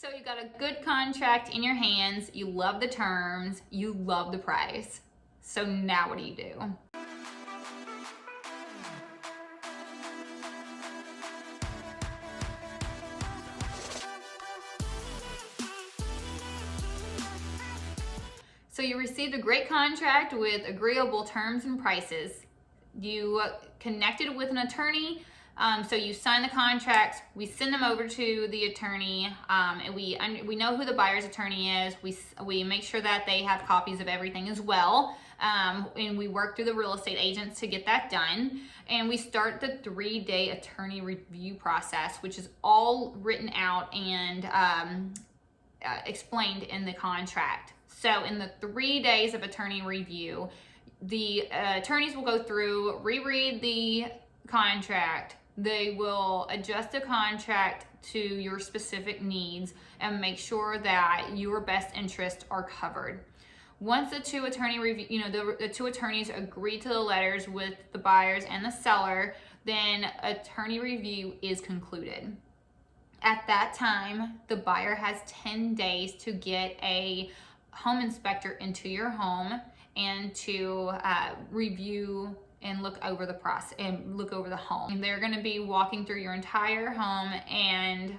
So you got a good contract in your hands, you love the terms, you love the price. So now what do you do? So you received a great contract with agreeable terms and prices. You connected with an attorney, so you sign the contracts, we send them over to the attorney, and we know who the buyer's attorney is. We make sure that they have copies of everything as well, and we work through the real estate agents to get that done. And we start the 3-day attorney review process, which is all written out and explained in the contract. So in the 3 days of attorney review, the attorneys will go through, reread the contract. They will adjust the contract to your specific needs and make sure that your best interests are covered. Once the two attorney review, the two attorneys agree to the letters with the buyers and the seller, then attorney review is concluded. At that time, the buyer has 10 days to get a home inspector into your home and to review and look over the process and look over the home. And they're going to be walking through your entire home and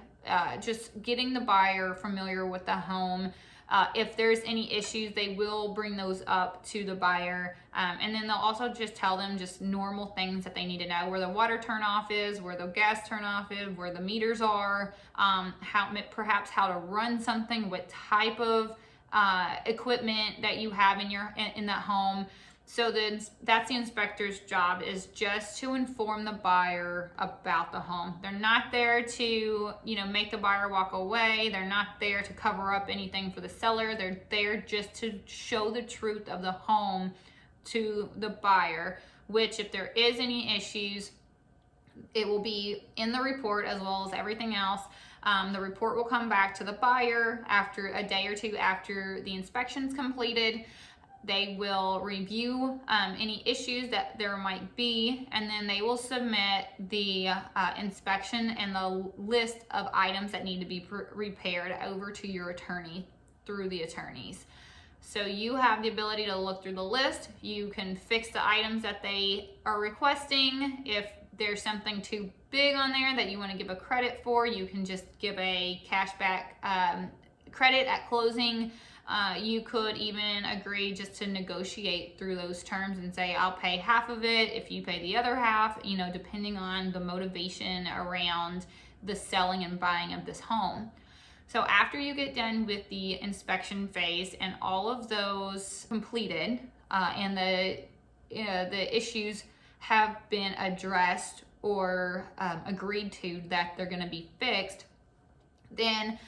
just getting the buyer familiar with the home. If there's any issues, they will bring those up to the buyer. And then they'll also just tell them just normal things that they need to know, where the water turnoff is, where the gas turnoff is, where the meters are, perhaps how to run something, what type of equipment that you have in that home. So that's the inspector's job, is just to inform the buyer about the home. They're not there to, make the buyer walk away. They're not there to cover up anything for the seller. They're there just to show the truth of the home to the buyer, which if there is any issues, it will be in the report as well as everything else. The report will come back to the buyer after a day or two after the inspection's completed. They will review any issues that there might be, and then they will submit the inspection and the list of items that need to be repaired over to your attorney through the attorneys. So you have the ability to look through the list. You can fix the items that they are requesting. If there's something too big on there that you want to give a credit for, you can just give a cashback credit at closing. You could even agree just to negotiate through those terms and say, I'll pay half of it if you pay the other half, depending on the motivation around the selling and buying of this home. So after you get done with the inspection phase and all of those completed, and the issues have been addressed or agreed to that they're going to be fixed, then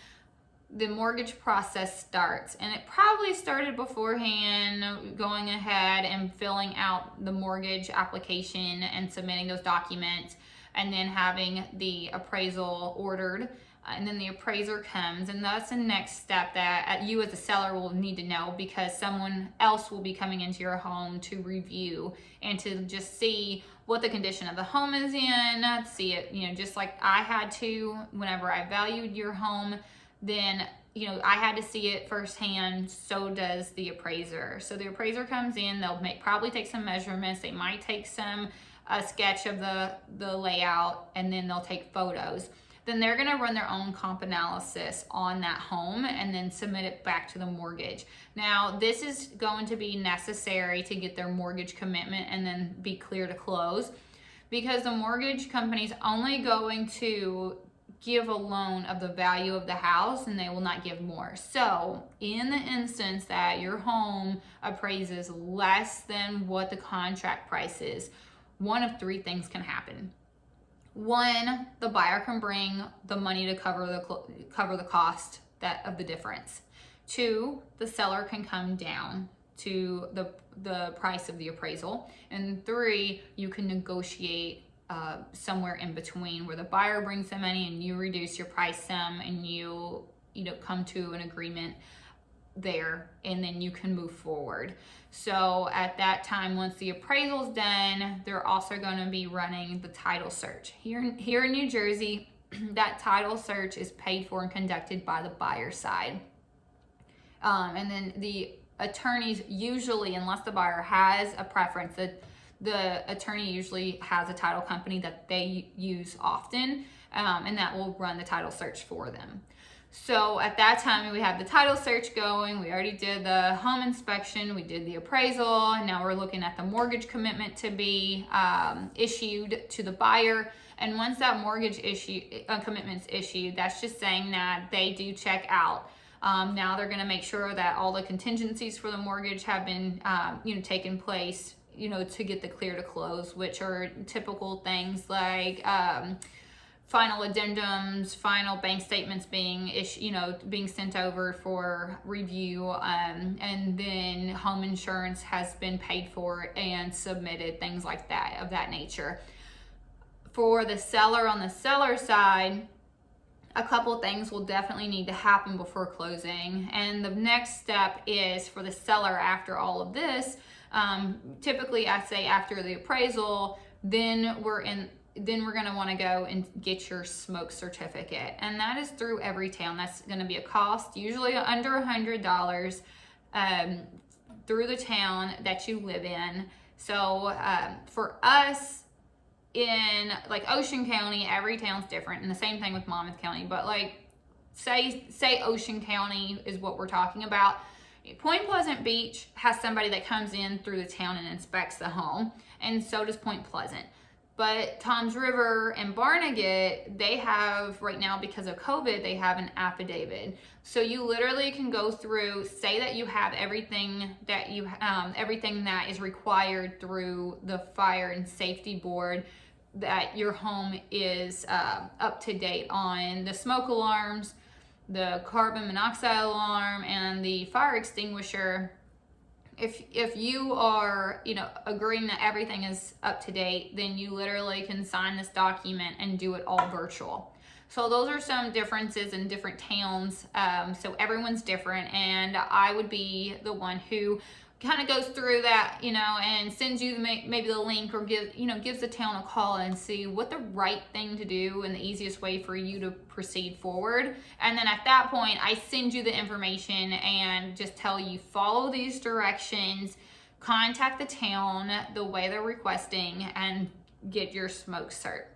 the mortgage process starts. And it probably started beforehand, going ahead and filling out the mortgage application and submitting those documents, and then having the appraisal ordered. And then the appraiser comes, and that's the next step that you as a seller will need to know, because someone else will be coming into your home to review and to just see what the condition of the home is in, see it, just like I had to whenever I valued your home. Then, I had to see it firsthand, so does the appraiser. So the appraiser comes in, they'll probably take some measurements, they might take a sketch of the layout, and then they'll take photos. Then they're gonna run their own comp analysis on that home and then submit it back to the mortgage. Now, this is going to be necessary to get their mortgage commitment and then be clear to close, because the mortgage company's only going to give a loan of the value of the house, and they will not give more. So in the instance that your home appraises less than what the contract price is, one of three things can happen. One, the buyer can bring the money to cover the cost of the difference. Two, the seller can come down to the price of the appraisal. And three, you can negotiate somewhere in between, where the buyer brings the money and you reduce your price some, and you come to an agreement there, and then you can move forward. So at that time, once the appraisal's done, they're also going to be running the title search. Here in New Jersey, that title search is paid for and conducted by the buyer side. And then the attorneys usually, unless the buyer has a preference, the attorney usually has a title company that they use often, and that will run the title search for them. So at that time, we have the title search going. We already did the home inspection. We did the appraisal. And now we're looking at the mortgage commitment to be issued to the buyer. And once that mortgage commitment's issued, that's just saying that they do check out. Now they're going to make sure that all the contingencies for the mortgage have been, taken place, to get the clear to close, which are typical things like final addendums, final bank statements being being sent over for review, and then home insurance has been paid for and submitted, things like that, of that nature. For the seller, on the seller side, a couple things will definitely need to happen before closing. And the next step is for the seller, after all of this, typically I'd say after the appraisal, then we're going to want to go and get your smoke certificate. And that is through every town. That's going to be a cost, usually under $100, through the town that you live in. So for us, in like Ocean County, every town's different, and the same thing with Monmouth County. But like, say Ocean County is what we're talking about. Point Pleasant Beach has somebody that comes in through the town and inspects the home, and so does Point Pleasant. But Toms River and Barnegat, they have right now, because of COVID, they have an affidavit. So you literally can go through, say that you have everything that everything that is required through the Fire and Safety Board, that your home is up to date on the smoke alarms, the carbon monoxide alarm, and the fire extinguisher. If you are, agreeing that everything is up to date, then you literally can sign this document and do it all virtual. So those are some differences in different towns. So everyone's different, and I would be the one who kind of goes through that, and sends you maybe the link, or gives the town a call and see what the right thing to do and the easiest way for you to proceed forward. And then at that point, I send you the information and just tell you, follow these directions, contact the town the way they're requesting, and get your smoke cert.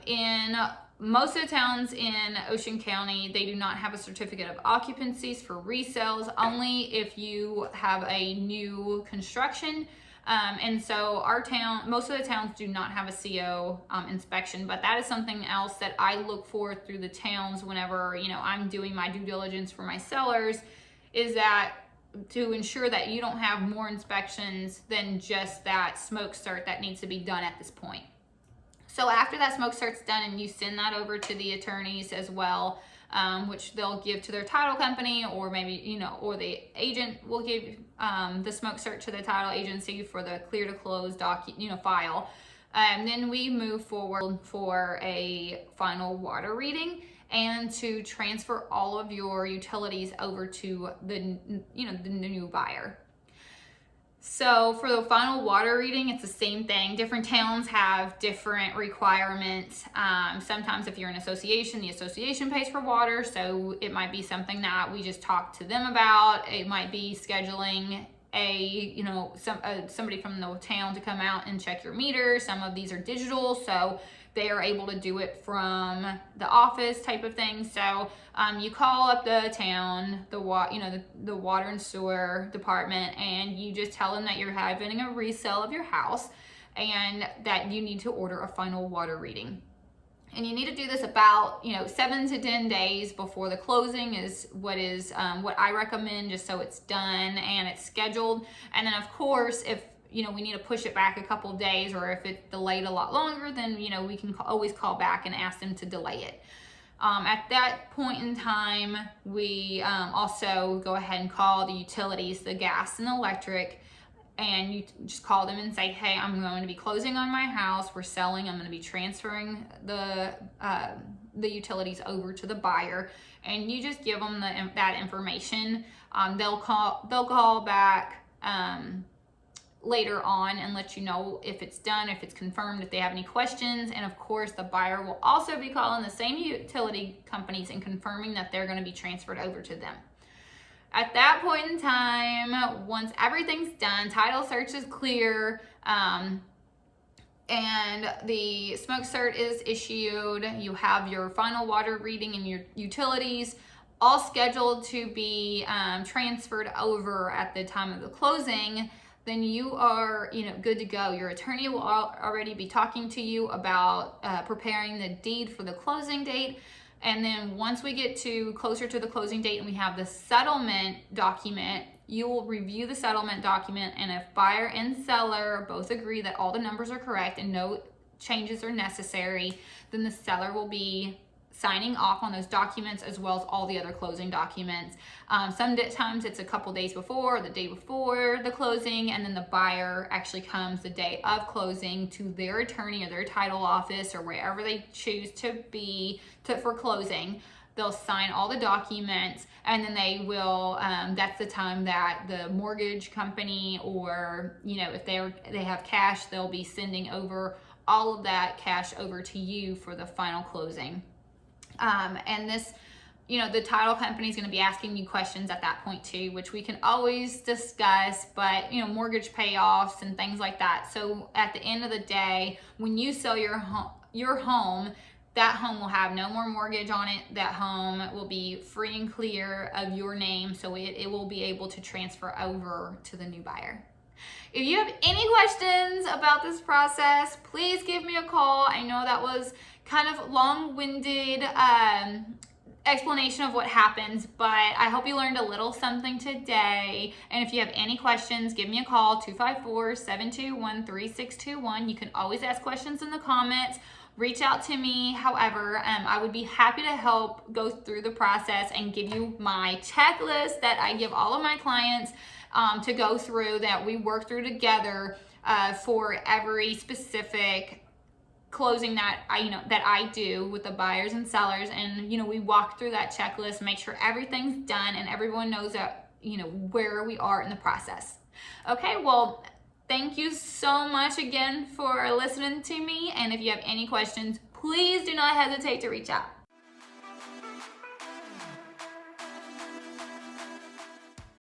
In most of the towns in Ocean County, they do not have a certificate of occupancies for resales, only if you have a new construction. And so most of the towns do not have a CO inspection, but that is something else that I look for through the towns whenever, I'm doing my due diligence for my sellers, is that to ensure that you don't have more inspections than just that smoke cert that needs to be done at this point. So after that smoke cert's done, and you send that over to the attorneys as well, which they'll give to their title company, or maybe, or the agent will give the smoke cert to the title agency for the clear to close file. Then we move forward for a final water reading, and to transfer all of your utilities over to the new buyer. So for the final water reading, it's the same thing. Different towns have different requirements. Sometimes if you're an association, the association pays for water. So it might be something that we just talk to them about. It might be scheduling somebody from the town to come out and check your meter. Some of these are digital, so they are able to do it from the office type of thing. So you call up the town, the water and sewer department, and you just tell them that you're having a resale of your house and that you need to order a final water reading. And you need to do this about 7 to 10 days before the closing is what I recommend, just so it's done and it's scheduled. And then of course, if we need to push it back a couple of days, or if it's delayed a lot longer, then we can always call back and ask them to delay it. At that point in time, we also go ahead and call the utilities, the gas and electric, and you just call them and say, hey, I'm going to be closing on my house, we're selling, I'm going to be transferring the utilities over to the buyer, and you just give them that information. They'll call back later on and let you know if it's done, if it's confirmed, if they have any questions. And of course, the buyer will also be calling the same utility companies and confirming that they're going to be transferred over to them. At that point in time, once everything's done, title search is clear, and the smoke cert is issued, you have your final water reading and your utilities all scheduled to be transferred over at the time of the closing, then you are, good to go. Your attorney will already be talking to you about preparing the deed for the closing date. And then once we get closer to the closing date and we have the settlement document, you will review the settlement document, and if buyer and seller both agree that all the numbers are correct and no changes are necessary, then the seller will be signing off on those documents as well as all the other closing documents. Sometimes it's a couple days before, the day before the closing, and then the buyer actually comes the day of closing to their attorney or their title office or wherever they choose to be for closing. They'll sign all the documents, and then they will, that's the time that the mortgage company, or, if they have cash, they'll be sending over all of that cash over to you for the final closing. And this, the title company is going to be asking you questions at that point too, which we can always discuss, but, mortgage payoffs and things like that. So at the end of the day, when you sell your home, that home will have no more mortgage on it. That home will be free and clear of your name, so it will be able to transfer over to the new buyer. If you have any questions about this process, please give me a call. I know that was kind of long-winded explanation of what happens, but I hope you learned a little something today. And if you have any questions, give me a call, 254-721-3621. You can always ask questions in the comments. Reach out to me. However, I would be happy to help go through the process and give you my checklist that I give all of my clients to go through, that we work through together for every specific closing that I do with the buyers and sellers. And we walk through that checklist, make sure everything's done and everyone knows that where we are in the process. Okay, well, thank you so much again for listening to me, and if you have any questions, please do not hesitate to reach out.